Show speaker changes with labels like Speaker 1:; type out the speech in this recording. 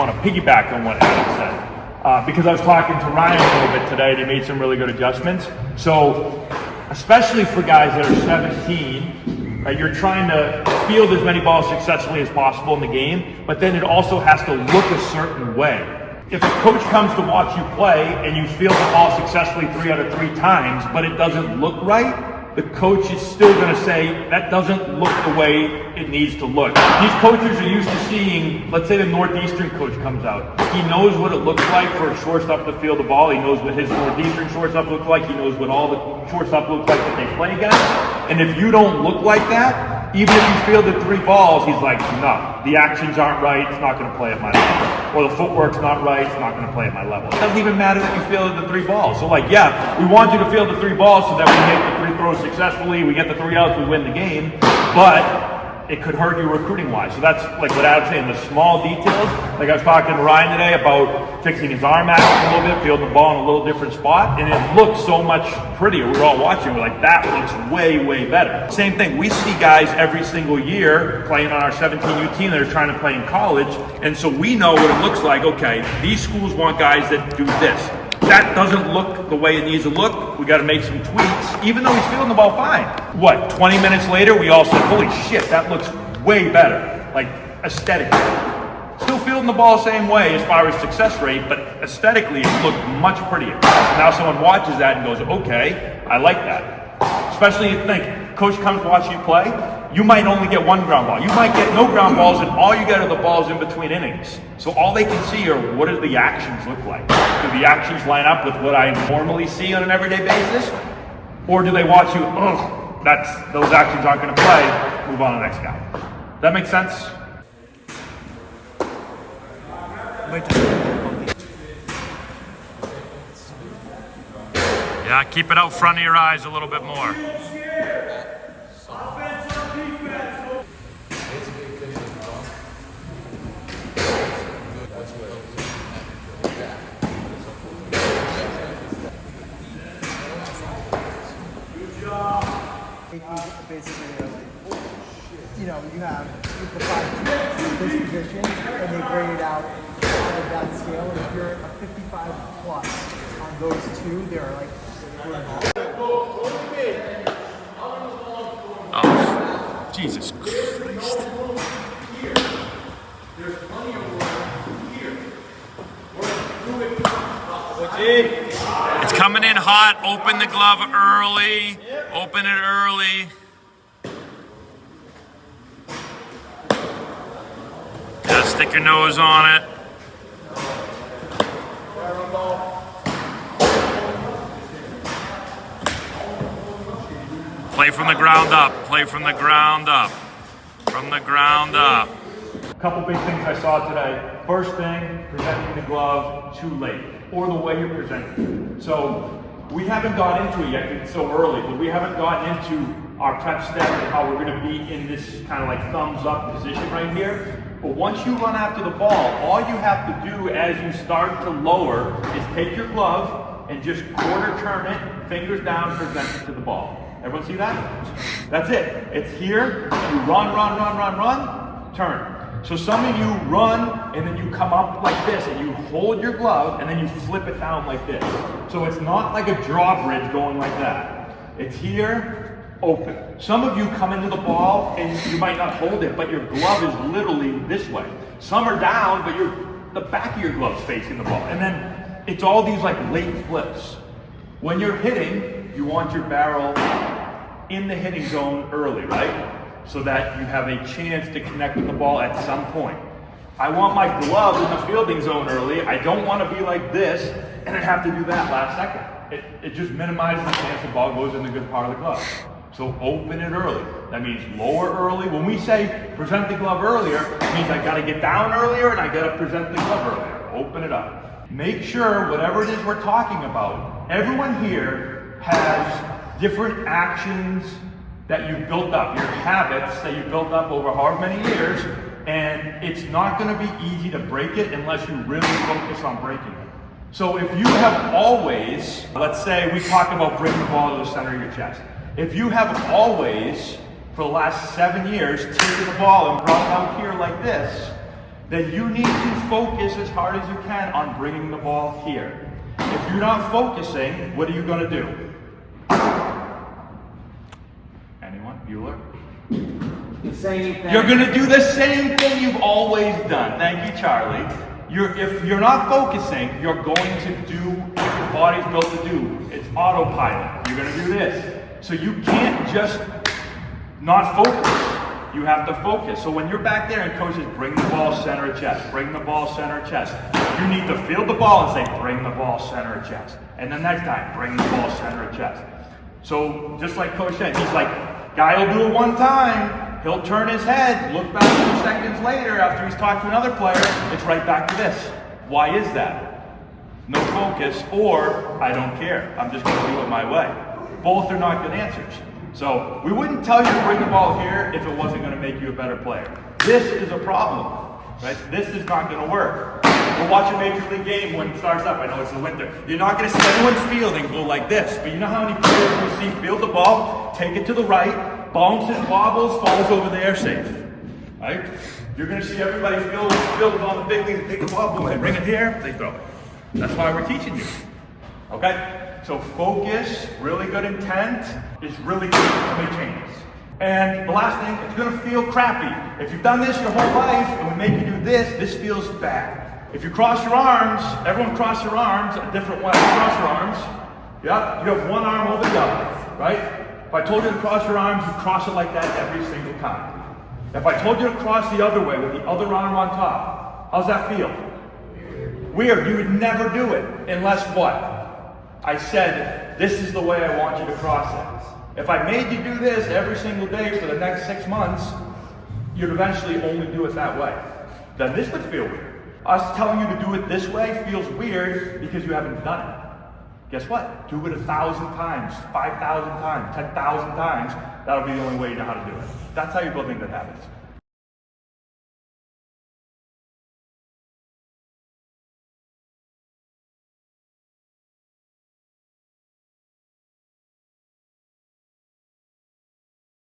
Speaker 1: I want to piggyback on what Adam said because I was talking to Ryan a little bit today and he made some really good adjustments. So especially for guys that are 17, right, you're trying to field as many balls successfully as possible in the game, but then it also has to look a certain way. If a coach comes to watch you play and you field the ball successfully 3 out of 3 times, but it doesn't look right, the coach is still going to say, that doesn't look the way it needs to look. These coaches are used to seeing, let's say the Northeastern coach comes out. He knows what it looks like for a shortstop to field the ball. He knows what his Northeastern shortstop looks like. He knows what all the shortstop looks like that they play against. And if you don't look like that, even if you fielded 3 balls, he's like, no, the actions aren't right, it's not going to play at my level. Or the footwork's not right, it's not going to play at my level. It doesn't even matter that you fielded the 3 balls. So like, yeah, we want you to field the 3 balls so that we make the 3 throws successfully, we get the 3 outs, we win the game, but it could hurt you recruiting-wise. So that's like what Adam's saying, the small details. Like I was talking to Ryan today about fixing his arm action a little bit, fielding the ball in a little different spot, and it looks so much prettier. We were all watching, we're like, that looks way, way better. Same thing, we see guys every single year playing on our 17U team that are trying to play in college, and so we know what it looks like. Okay, these schools want guys that do this. That doesn't look the way it needs to look. We got to make some tweaks, even though he's fielding the ball fine. What, 20 minutes later, we all said, holy shit, that looks way better, like aesthetically. Still fielding the ball the same way as far as success rate, but aesthetically it looked much prettier. So now someone watches that and goes, okay, I like that. Especially if you think, coach comes to watch you play, you might only get 1 ground ball. You might get no ground balls, and all you get are the balls in between innings. So all they can see are, what do the actions look like? Do the actions line up with what I normally see on an everyday basis? Or do they watch you, those actions aren't going to play, move on to the next guy. That makes sense? Yeah, keep it out front of your eyes a little bit more.
Speaker 2: Basically, you know, you have the 5 this position, and they grade it out of that scale. And if you're a 55 plus on those 2, they're like,
Speaker 1: oh, Jesus Christ. There's plenty of work here. It's coming in hot. Open the glove early. Open it early. Yeah, stick your nose on it. Play from the ground up. Play from the ground up. From the ground up. A couple big things I saw today. First thing, presenting the glove too late, or the way you're presenting it. So we haven't got into it yet because it's so early, but we haven't gotten into our prep step and how we're going to be in this kind of like thumbs up position right here. But once you run after the ball, all you have to do as you start to lower is take your glove and just quarter turn it, fingers down, present it to the ball. Everyone see that? That's it. It's here. You run, turn. So some of you run and then you come up like this and you hold your glove and then you flip it down like this. So it's not like a drawbridge going like that. It's here, open. Some of you come into the ball and you might not hold it, but your glove is literally this way. Some are down, but the back of your glove's facing the ball. And then it's all these like late flips. When you're hitting, you want your barrel in the hitting zone early, right? So that you have a chance to connect with the ball at some point. I want my glove in the fielding zone early. I don't want to be like this and then have to do that last second. It just minimizes the chance the ball goes in the good part of the glove. So open it early. That means lower early. When we say present the glove earlier, it means I got to get down earlier and I got to present the glove earlier. Open it up. Make sure whatever it is we're talking about, everyone here has different actions that you've built up, your habits that you've built up over however many years, and it's not going to be easy to break it unless you really focus on breaking it. So if you have always, let's say we talk about bringing the ball to the center of your chest. If you have always, for the last 7 years, taken the ball and brought it out here like this, then you need to focus as hard as you can on bringing the ball here. If you're not focusing, what are you going to do? Anyone? Bueller?
Speaker 3: The same thing.
Speaker 1: You're going to do the same thing you've always done. Thank you, Charlie. If you're not focusing, you're going to do what your body's built to do. It's autopilot. You're going to do this. So you can't just not focus. You have to focus. So when you're back there and coaches bring the ball center of chest, bring the ball center of chest, you need to field the ball and say bring the ball center of chest. And then next time, bring the ball center of chest. So just like Coach said, he's like, guy will do it one time, he'll turn his head, look back 2 seconds later after he's talked to another player, it's right back to this. Why is that? No focus, or I don't care. I'm just going to do it my way. Both are not good answers. So we wouldn't tell you to bring the ball here if it wasn't going to make you a better player. This is a problem, right? This is not going to work. We'll watch a Major League game when it starts up. I know it's the winter. You're not going to see anyone fielding go like this, but you know how many players we see field the ball, take it to the right, bounces, wobbles, falls over there, safe, right? You're going to see everybody field it on the big league, take the ball, boom, they bring it here, they throw it. That's why we're teaching you, okay? So focus, really good intent is really good to make changes. And the last thing, it's going to feel crappy. If you've done this your whole life and we make you do this feels bad. If you cross your arms, everyone cross your arms a different way. Cross your arms. Yep, you have one arm over the other, right? If I told you to cross your arms, you cross it like that every single time. If I told you to cross the other way with the other arm on top, how's that feel? Weird. You would never do it unless what? I said, this is the way I want you to cross it. If I made you do this every single day for the next 6 months, you'd eventually only do it that way. Then this would feel weird. Us telling you to do it this way feels weird because you haven't done it. Guess what? Do it 1,000 times, 5,000 times, 10,000 times. That'll be the only way you know how to do it. That's how you're building good habits.